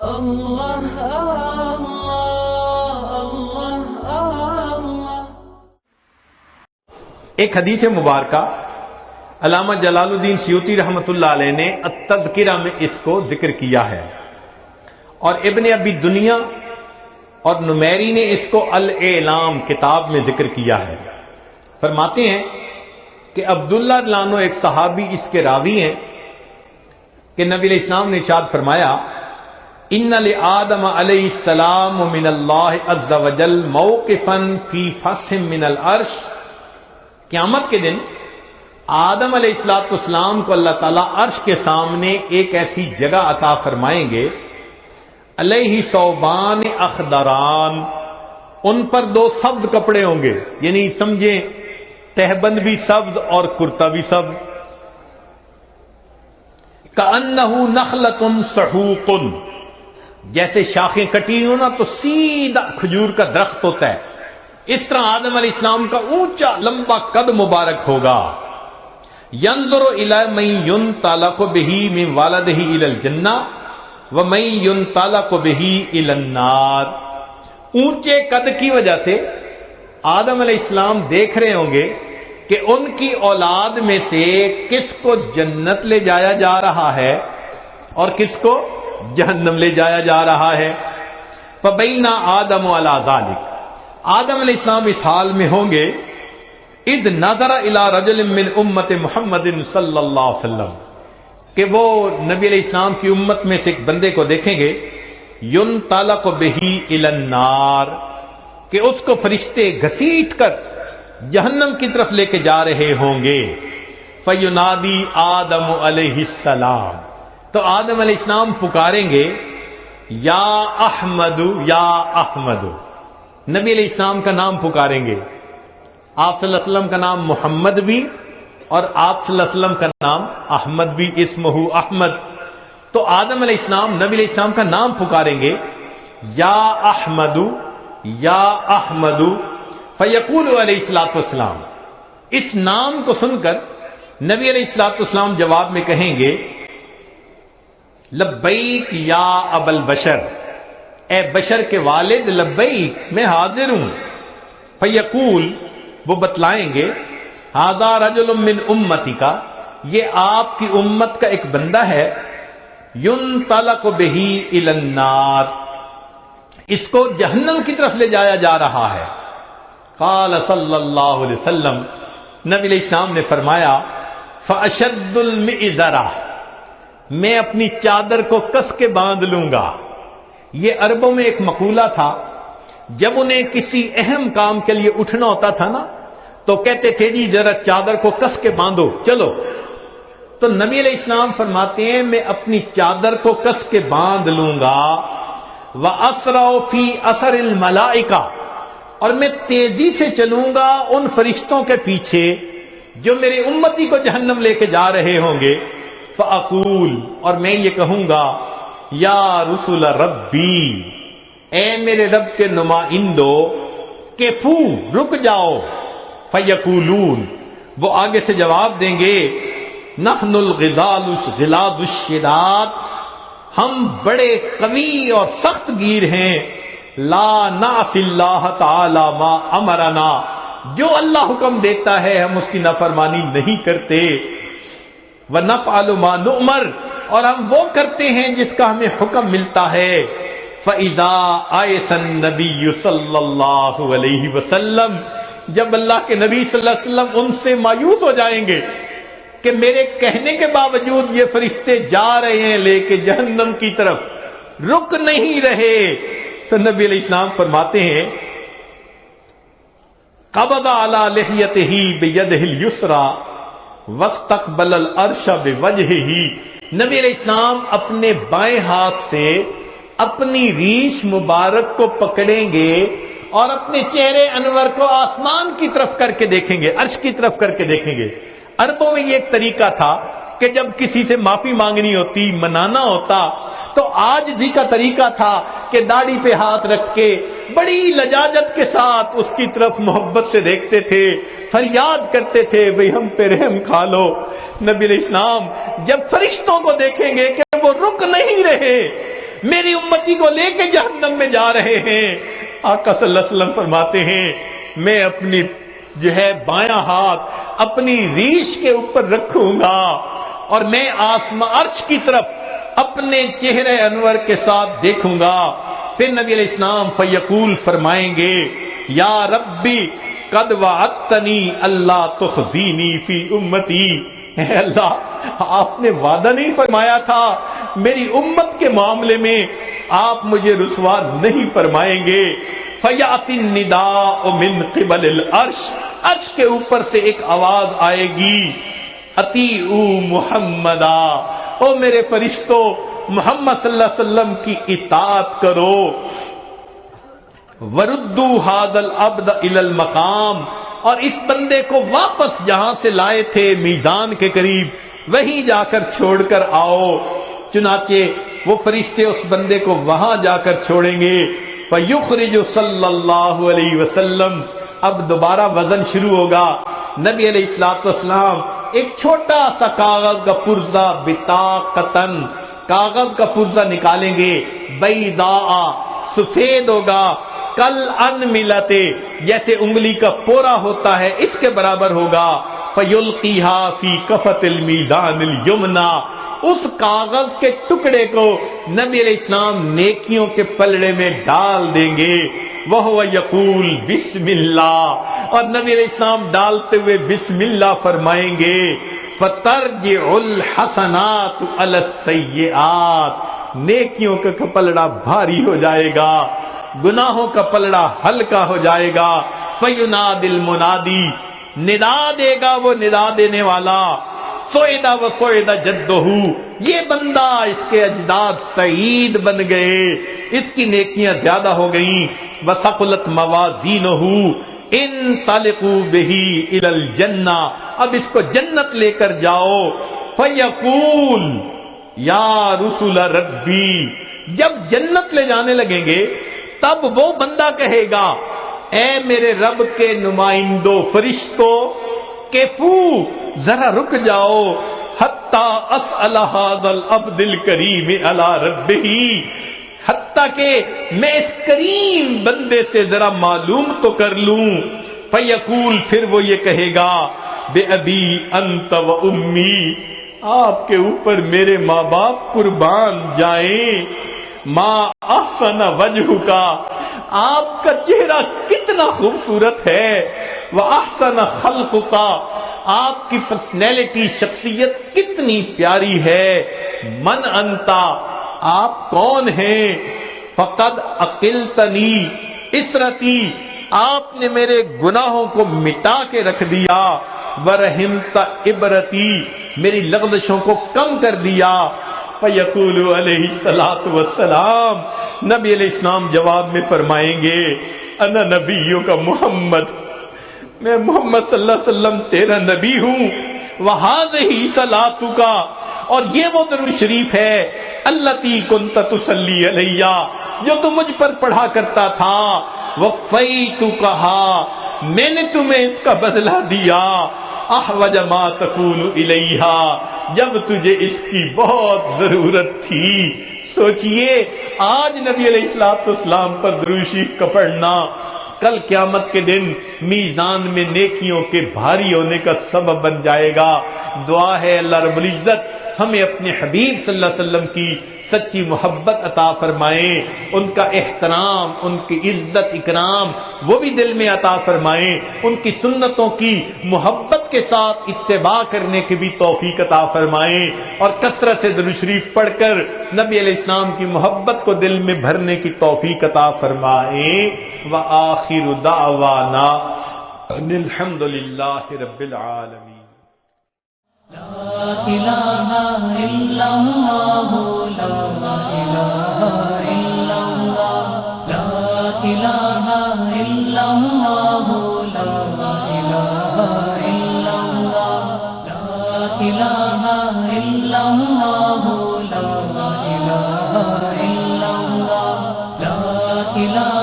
اللہ اللہ اللہ اللہ۔ ایک حدیث مبارکہ علامہ جلال الدین سیوطی رحمۃ اللہ علیہ نے التذکرہ میں اس کو ذکر کیا ہے، اور ابن ابی دنیا اور نمیری نے اس کو الاعلام کتاب میں ذکر کیا ہے۔ فرماتے ہیں کہ عبداللہ لانو ایک صحابی اس کے راوی ہیں کہ نبی علیہ السلام نے ارشاد فرمایا، ان لآدم علیہ السلام من اللہ عز وجل موقفا فی فصح من العرش، قیامت کے دن آدم علیہ السلام کو اللہ تعالیٰ عرش کے سامنے ایک ایسی جگہ عطا فرمائیں گے، علیہ ثوبان اخضران، ان پر دو سبز کپڑے ہوں گے، یعنی سمجھیں تہبند بھی سبز اور کرتا بھی سبز، کأنہ نخلۃ صحوق، جیسے شاخیں کٹی ہوں نا تو سیدھا کھجور کا درخت ہوتا ہے، اس طرح آدم علیہ السلام کا اونچا لمبا قد مبارک ہوگا۔ ينظر الى من ينطلق به من والده الى الجنہ ومن ينطلق به الى النار، اونچے قد کی وجہ سے آدم علیہ السلام دیکھ رہے ہوں گے کہ ان کی اولاد میں سے کس کو جنت لے جایا جا رہا ہے اور کس کو جہنم لے جایا جا رہا ہے۔ فبین آدم علی ذلک، آدم علیہ السلام اس حال میں ہوں گے، اذ نظر الی رجل من امت محمد صلی اللہ علیہ وسلم، کہ وہ نبی علیہ السلام کی امت میں سے ایک بندے کو دیکھیں گے، ينطلق به الی النار، کہ اس کو فرشتے گھسیٹ کر جہنم کی طرف لے کے جا رہے ہوں گے۔ فینادی آدم علیہ السلام، تو آدم علیہ السلام پکاریں گے، یا احمد یا احمد، نبی علیہ السلام کا نام پکاریں گے۔ آپ صلی اللہ علیہ وسلم کا نام محمد بھی اور آپ صلی اللہ علیہ وسلم کا نام احمد بھی، اسمہ احمد، تو آدم علیہ السلام نبی علیہ السلام کا نام پکاریں گے، یا احمد یا احمد، فیقول علیہ الصلوۃ والسلام، اس نام کو سن کر نبی علیہ الصلوۃ والسلام جواب میں کہیں گے، لبیک یا ابا البشر، اے بشر کے والد، لبیک میں حاضر ہوں۔ فیقول، وہ بتلائیں گے، ھذا رجل من امتی کا، یہ آپ کی امت کا ایک بندہ ہے، ينطلق به الی النار، اس کو جہنم کی طرف لے جایا جا رہا ہے۔ قال صلی اللہ علیہ وسلم، نبی علیہ السلام نے فرمایا، فاشد المئزرہ، میں اپنی چادر کو کس کے باندھ لوں گا۔ یہ عربوں میں ایک مقولہ تھا، جب انہیں کسی اہم کام کے لیے اٹھنا ہوتا تھا نا تو کہتے تھے جی ذرا چادر کو کس کے باندھو چلو، تو نبی علیہ السلام فرماتے ہیں میں اپنی چادر کو کس کے باندھ لوں گا، وَأَسْرَعُ فِي أَثَرِ الْمَلَائِكَةِ، اور میں تیزی سے چلوں گا ان فرشتوں کے پیچھے جو میرے امتی کو جہنم لے کے جا رہے ہوں گے۔ فَأَقُولُ، اور میں یہ کہوں گا، یا رسول ربی، اے میرے رب کے نمائندو، کفو، رک جاؤ۔ فیقولون، وہ آگے سے جواب دیں گے، نحن الغلاد الشداد، ہم بڑے قوی اور سخت گیر ہیں، لا نعصی اللہ تعالی ما امرنا، جو اللہ حکم دیتا ہے ہم اس کی نافرمانی نہیں کرتے، ونفعل ما نؤمر، اور ہم وہ کرتے ہیں جس کا ہمیں حکم ملتا ہے۔ فَإِذَا آیَسَ النَّبِيُّ صلی اللہ علیہ وسلم، جب اللہ کے نبی صلی اللہ علیہ وسلم ان سے مایوس ہو جائیں گے کہ میرے کہنے کے باوجود یہ فرشتے جا رہے ہیں لے کے جہنم کی طرف، رک نہیں رہے، تو نبی علیہ السلام فرماتے ہیں، قبض علی لحیتہ بیدہ الیسریٰ واستقبل العرش بوجہہ، نبی علیہ السلام اپنے بائیں ہاتھ سے اپنی ریش مبارک کو پکڑیں گے اور اپنے چہرے انور کو آسمان کی طرف کر کے دیکھیں گے، عرش کی طرف کر کے دیکھیں گے۔ عربوں میں یہ ایک طریقہ تھا کہ جب کسی سے معافی مانگنی ہوتی، منانا ہوتا، تو عاجزی کا طریقہ تھا کہ داڑھی پہ ہاتھ رکھ کے بڑی لجاجت کے ساتھ اس کی طرف محبت سے دیکھتے تھے، فریاد کرتے تھے، بھئی ہم پہ رحم کھا لو۔ نبی علیہ السلام جب فرشتوں کو دیکھیں گے کہ وہ رک نہیں رہے، میری امتی کو لے کے جہنم میں جا رہے ہیں۔ آقا صلی اللہ علیہ وسلم فرماتے ہیں میں اپنی بایاں ہاتھ اپنی ریش کے اوپر رکھوں گا اور میں آسمان عرش کی طرف اپنے چہرے انور کے ساتھ دیکھوں گا۔ پھر نبی علیہ السلام فیقول فرمائیں گے یا ربی قد وعدتنی اللہ تخزینی فی امتی، اے اللہ آپ نے وعدہ نہیں فرمایا تھا میری امت کے معاملے میں آپ مجھے رسوا نہیں فرمائیں گے۔ فیاتی النداء من قبل العرش، عرش کے اوپر سے ایک آواز آئے گی اطیعوا محمدا، او میرے فرشتوں محمد صلی اللہ علیہ وسلم کی اطاعت کرو۔ وردوا ھذا العبد الی المقام، اور اس بندے کو واپس جہاں سے لائے تھے میزان کے قریب وہیں جا کر چھوڑ کر آؤ۔ چنانچہ وہ فرشتے اس بندے کو وہاں جا کر چھوڑیں گے۔ فیخرج صلی اللہ علیہ وسلم، اب دوبارہ وزن شروع ہوگا۔ نبی علیہ الصلوۃ والسلام ایک چھوٹا سا کاغذ کا پرزہ بطاقتن، کاغذ کا پرزہ نکالیں گے، بیضاء، سفید ہوگا، کل ان ملتے، جیسے انگلی کا پورا ہوتا ہے اس کے برابر ہوگا۔ فیلقیھا فی کفۃ المیزان الیمنی، اس کاغذ کے ٹکڑے کو نبی علیہ السلام نیکیوں کے پلڑے میں ڈال دیں گے۔ وہو یقول بسم اللہ، اور نبی علیہ السلام ڈالتے ہوئے بسم اللہ فرمائیں گے۔ فترجع الحسنات علی السیئات، نیکیوں کا پلڑا بھاری ہو جائے گا، گناہوں کا پلڑا ہلکا ہو جائے گا۔ فینادی المنادی، ندا دے گا وہ ندا دینے والا، سعید و سعید جدہ، یہ بندہ اس کے اجداد سعید بن گئے، اس کی نیکیاں زیادہ ہو گئیں۔ وثقلت موازینہ، انطلقوا بہ الی الجنہ، اب اس کو جنت لے کر جاؤ۔ فیقول یا رسول ربی، جب جنت لے جانے لگیں گے تب وہ بندہ کہے گا اے میرے رب کے نمائندوں فرشتوں، کیفو ذرا رک جاؤ، حتی اسأل ھذا العبد الکریم علی ربہ، حتیٰ کہ میں اس کریم بندے سے ذرا معلوم تو کر لوں۔ فیقول، پھر وہ یہ کہے گا بے ابی انت و امی، آپ کے اوپر میرے ماں باپ قربان جائیں، ما احسن وجہ کا، آپ کا چہرہ کتنا خوبصورت ہے، وَأَحْسَنَ خَلْقُكَ، آپ کی پرسنالٹی شخصیت کتنی پیاری ہے، من انتا، آپ کون ہیں، فقد عقلتنی اسرتی، آپ نے میرے گناہوں کو مٹا کے رکھ دیا، ورحمت عبرتی، میری لغزشوں کو کم کر دیا۔ فیقول علیہ الصلوۃ والسلام، نبی علیہ السلام جواب میں فرمائیں گے انا نبیوں کا محمد، میں محمد صلی اللہ علیہ وسلم تیرا نبی ہوں، وہذہ صلاتک، اور یہ وہ درود شریف ہے التی کنت تصلی علیہ، جو تم مجھ پر پڑھا کرتا تھا، وفیتکھا، میں نے تمہیں اس کا بدلہ دیا، احوج ما تکون الیہا، جب تجھے اس کی بہت ضرورت تھی۔ سوچئے آج نبی علیہ السلام پر درود شریف کا پڑھنا کل قیامت کے دن میزان میں نیکیوں کے بھاری ہونے کا سبب بن جائے گا۔ دعا ہے اللہ رب العزت ہمیں اپنے حبیب صلی اللہ علیہ وسلم کی سچی محبت عطا فرمائیں، ان کا احترام، ان کی عزت اکرام وہ بھی دل میں عطا فرمائیں، ان کی سنتوں کی محبت کے ساتھ اتباع کرنے کی بھی توفیق عطا فرمائیں، اور کثرت سے درود شریف پڑھ کر نبی علیہ السلام کی محبت کو دل میں بھرنے کی توفیق عطا فرمائیں۔ وآخر دعوانا ان الحمد للہ رب العالمین۔ لا الہ الا اللہ، لا الہ الا اللہ، لا الہ الا اللہ، لا الہ الا اللہ، لا الہ الا اللہ، لا الہ الا اللہ، لا الہ